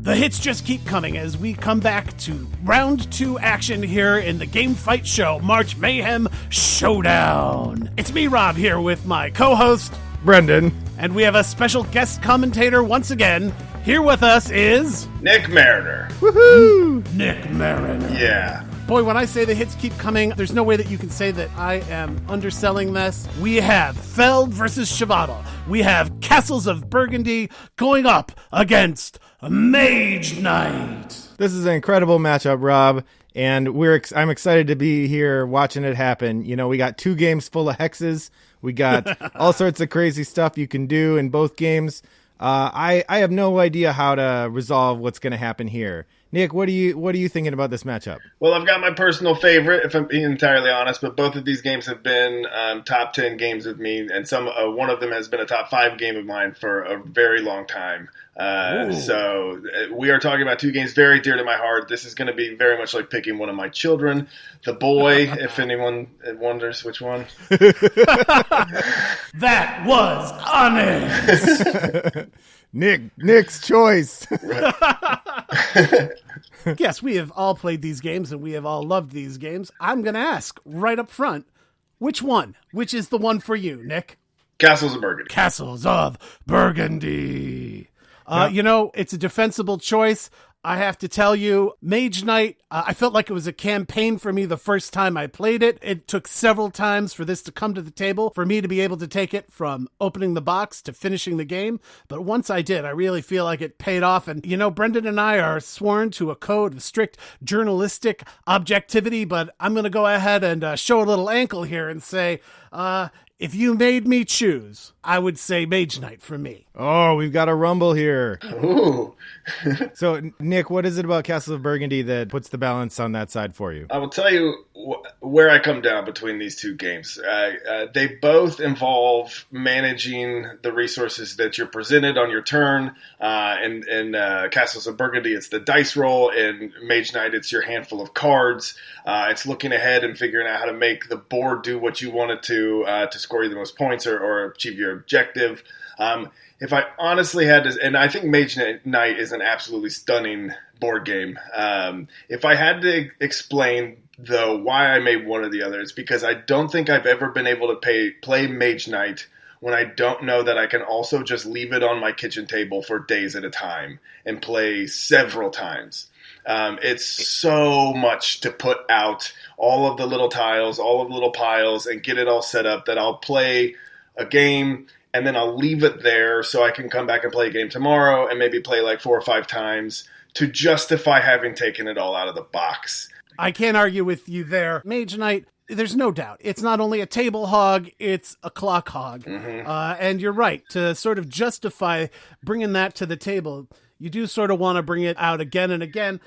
The hits just keep coming as we come back to round 2 action here in the Game Fight Show March Mayhem Showdown. It's me, Rob, here with my co-host, Brendan. And we have a special guest commentator once again. Here with us is... Nick Mariner. Woohoo! Nick Mariner. Yeah. Boy, when I say the hits keep coming, there's no way that you can say that I am underselling this. We have Feld versus Shavada. We have Castles of Burgundy going up against Mage Knight. This is an incredible matchup, Rob, and I'm excited to be here watching it happen. You know, we got 2 games full of hexes. We got all sorts of crazy stuff you can do in both games. I have no idea how to resolve what's going to happen here. Nick, what are you thinking about this matchup? Well, I've got my personal favorite, if I'm being entirely honest, but both of these games have been top 10 games with me, and one of them has been a top 5 game of mine for a very long time. So we are talking about 2 games very dear to my heart. This is going to be very much like picking one of my children, the boy, if anyone wonders which one. That was honest. Nick's choice. Yes, we have all played these games and we have all loved these games. I'm going to ask right up front, which one? Which is the one for you, Nick? Castles of Burgundy. Castles of Burgundy. You know, it's a defensible choice. I have to tell you, Mage Knight, I felt like it was a campaign for me the first time I played it. It took several times for this to come to the table, for me to be able to take it from opening the box to finishing the game. But once I did, I really feel like it paid off. And, you know, Brendan and I are sworn to a code of strict journalistic objectivity, but I'm going to go ahead and show a little ankle here and say, if you made me choose, I would say Mage Knight for me. Oh, we've got a rumble here. Ooh. So, Nick, what is it about Castles of Burgundy that puts the balance on that side for you? I will tell you where I come down between these 2 games. They both involve managing the resources that you're presented on your turn. In Castles of Burgundy, it's the dice roll. In Mage Knight, it's your handful of cards. It's looking ahead and figuring out how to make the board do what you want it to score you the most points or achieve your objective. If I honestly had to, and I think Mage Knight is an absolutely stunning board game. If I had to explain, though, why I made one or the other, it's because I don't think I've ever been able to play Mage Knight when I don't know that I can also just leave it on my kitchen table for days at a time and play several times. It's so much to put out all of the little tiles, all of the little piles, and get it all set up that I'll play a game and then I'll leave it there so I can come back and play a game tomorrow and maybe play like 4 or 5 times to justify having taken it all out of the box. I can't argue with you there. Mage Knight, there's no doubt. It's not only a table hog, it's a clock hog. Mm-hmm. And you're right. To sort of justify bringing that to the table, you do sort of want to bring it out again and again.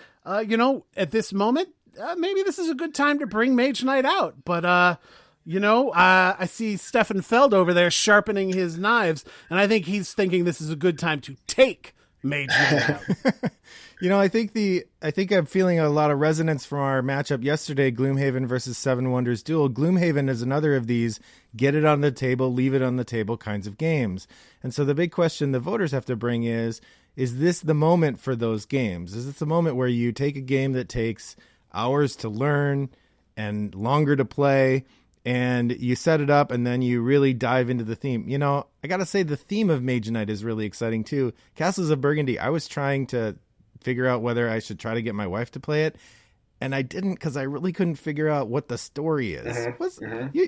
You know, at this moment, maybe this is a good time to bring Mage Knight out. But, you know, I see Stefan Feld over there sharpening his knives, and I think he's thinking this is a good time to take Mage Knight out. You know, I think I'm feeling a lot of resonance from our matchup yesterday, Gloomhaven versus Seven Wonders Duel. Gloomhaven is another of these get it on the table, leave it on the table kinds of games. And so the big question the voters have to bring is this the moment for those games? Is this the moment where you take a game that takes hours to learn and longer to play, and you set it up and then you really dive into the theme? You know, I got to say the theme of Mage Knight is really exciting too. Castles of Burgundy, I was trying to figure out whether I should try to get my wife to play it, and I didn't because I really couldn't figure out what the story is. Mm-hmm.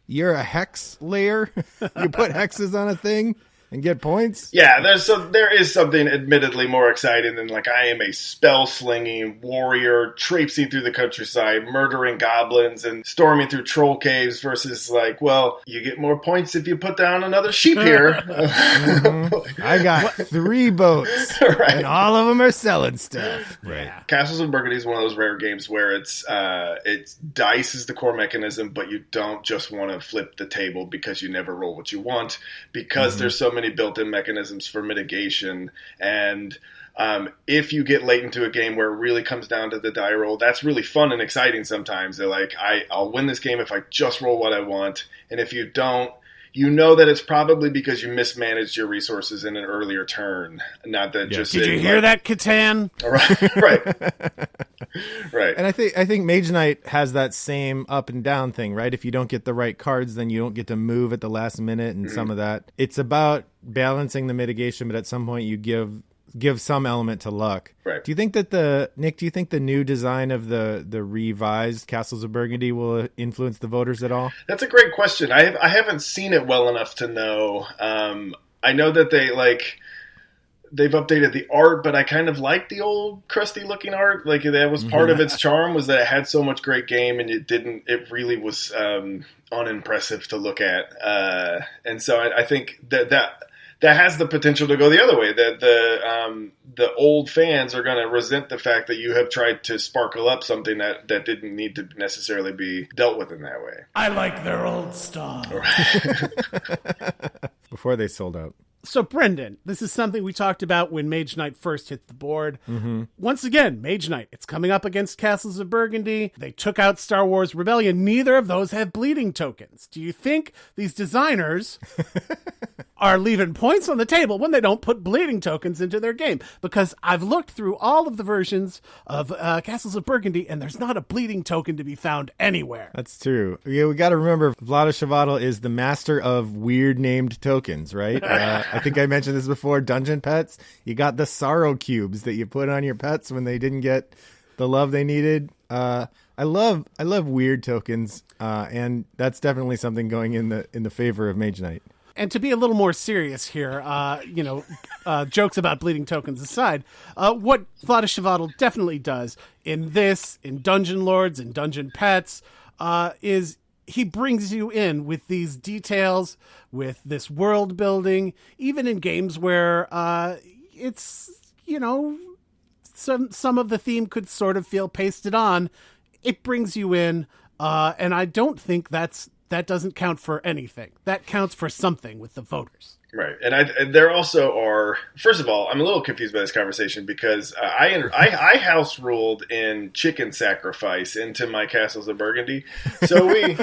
You're a hex layer? You put hexes on a thing and get points? Yeah, there is something admittedly more exciting than like I am a spell-slinging warrior traipsing through the countryside, murdering goblins and storming through troll caves versus like, well, you get more points if you put down another sheep here. Mm-hmm. I got 3 boats, right, and all of them are selling stuff. Right. Yeah. Castles of Burgundy is one of those rare games where it's dice is the core mechanism, but you don't just want to flip the table because you never roll what you want, because there's so many built-in mechanisms for mitigation. And if you get late into a game where it really comes down to the die roll, that's really fun and exciting sometimes. They're like, I'll win this game if I just roll what I want. And if you don't, you know that it's probably because you mismanaged your resources in an earlier turn, not that just. Did you hear that, Catan? Right. And I think Mage Knight has that same up and down thing, right? If you don't get the right cards, then you don't get to move at the last minute, and some of that. It's about balancing the mitigation, but at some point you give some element to luck. Right. Do you think that Nick? Do you think the new design of the revised Castles of Burgundy will influence the voters at all? That's a great question. I haven't seen it well enough to know. I know that they've updated the art, but I kind of like the old crusty looking art. Like that was part of its charm, was that it had so much great game, and it really was unimpressive to look at. And so I think that has the potential to go the other way. That the old fans are going to resent the fact that you have tried to sparkle up something that didn't need to necessarily be dealt with in that way. I like their old stuff. Before they sold out. So, Brendan, this is something we talked about when Mage Knight first hit the board. Once again, Mage Knight, it's coming up against Castles of Burgundy. They took out Star Wars Rebellion. Neither of those have bleeding tokens. Do you think these designers are leaving points on the table when they don't put bleeding tokens into their game? Because I've looked through all of the versions of Castles of Burgundy, and there's not a bleeding token to be found anywhere. That's true. Yeah, we got to remember, Vlaada Chvátil is the master of weird named tokens, right? I think I mentioned this before. Dungeon pets, you got the sorrow cubes that you put on your pets when they didn't get the love they needed. I love weird tokens, and that's definitely something going in the favor of Mage Knight. And to be a little more serious here, jokes about bleeding tokens aside, what Vlaada Chvátil definitely does in Dungeon Lords and Dungeon Pets, is he brings you in with these details, with this world building, even in games where it's, some of the theme could sort of feel pasted on. It brings you in, and I don't think that doesn't count for anything. That counts for something with the voters. Right. And there also are, first of all, I'm a little confused by this conversation because I house ruled in chicken sacrifice into my Castles of Burgundy. So we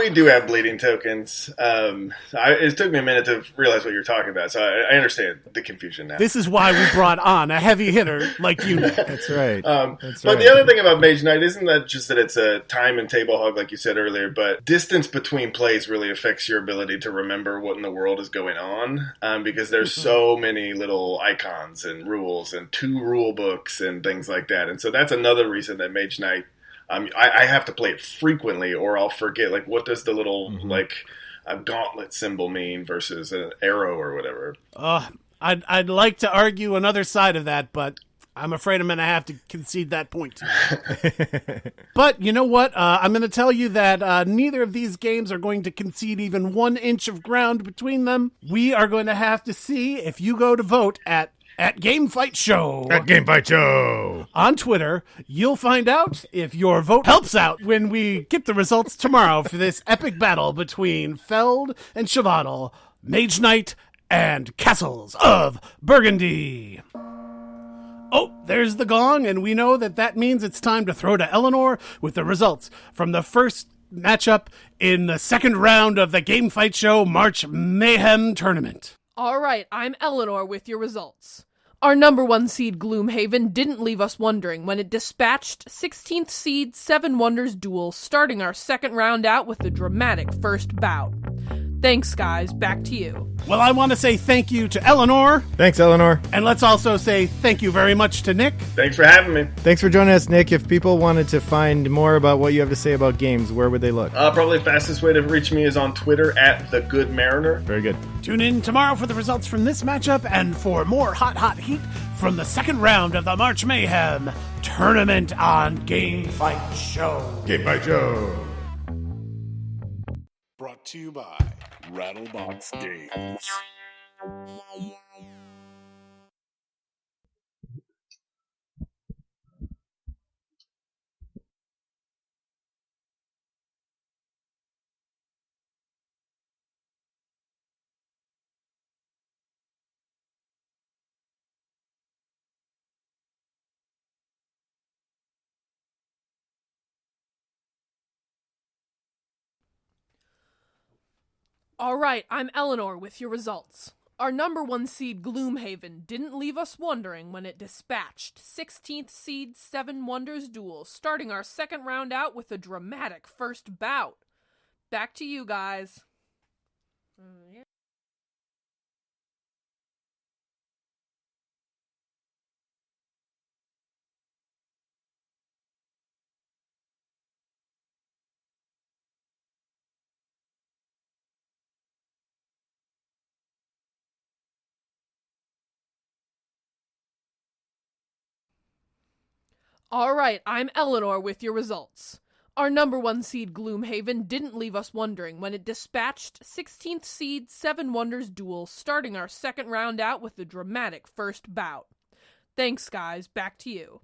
do have bleeding tokens. It took me a minute to realize what you're talking about. So I understand the confusion now. This is why we brought on a heavy hitter like you. That's right. But the other thing about Mage Knight isn't that just that it's a time and table hog, like you said earlier, but distance between plays really affects your ability to remember what in the world is going on, because there's so many little icons and rules and 2 rule books and things like that. And so that's another reason that Mage Knight, I have to play it frequently or I'll forget, like, what does the little a gauntlet symbol mean versus an arrow or whatever. I'd like to argue another side of that, but I'm afraid I'm going to have to concede that point to you. But you know what? I'm going to tell you that neither of these games are going to concede even 1 inch of ground between them. We are going to have to see if you go to vote at Game Fight Show. At Game Fight Show. On Twitter, you'll find out if your vote helps out when we get the results tomorrow for this epic battle between Feld and Chvátil, Mage Knight, and Castles of Burgundy. Oh, there's the gong, and we know that means it's time to throw to Eleanor with the results from the first matchup in the second round of the Game Fight Show March Mayhem Tournament. All right, I'm Eleanor with your results. Our number 1 seed Gloomhaven didn't leave us wondering when it dispatched 16th seed Seven Wonders Duel, starting our second round out with a dramatic first bout. Thanks, guys. Back to you. Well, I want to say thank you to Eleanor. Thanks, Eleanor. And let's also say thank you very much to Nick. Thanks for having me. Thanks for joining us, Nick. If people wanted to find more about what you have to say about games, where would they look? Probably the fastest way to reach me is on Twitter at The Good Mariner. Very good. Tune in tomorrow for the results from this matchup and for more hot heat from the second round of the March Mayhem Tournament on Game Fight Show. Game Fight Show. Brought to you by Rattlebox Games. All right, I'm Eleanor with your results. Our number 1 seed Gloomhaven didn't leave us wondering when it dispatched 16th seed Seven Wonders Duel, starting our second round out with a dramatic first bout. Back to you guys. All right, I'm Eleanor with your results. Our number 1 seed Gloomhaven didn't leave us wondering when it dispatched 16th seed Seven Wonders Duel, starting our second round out with a dramatic first bout. Thanks, guys. Back to you.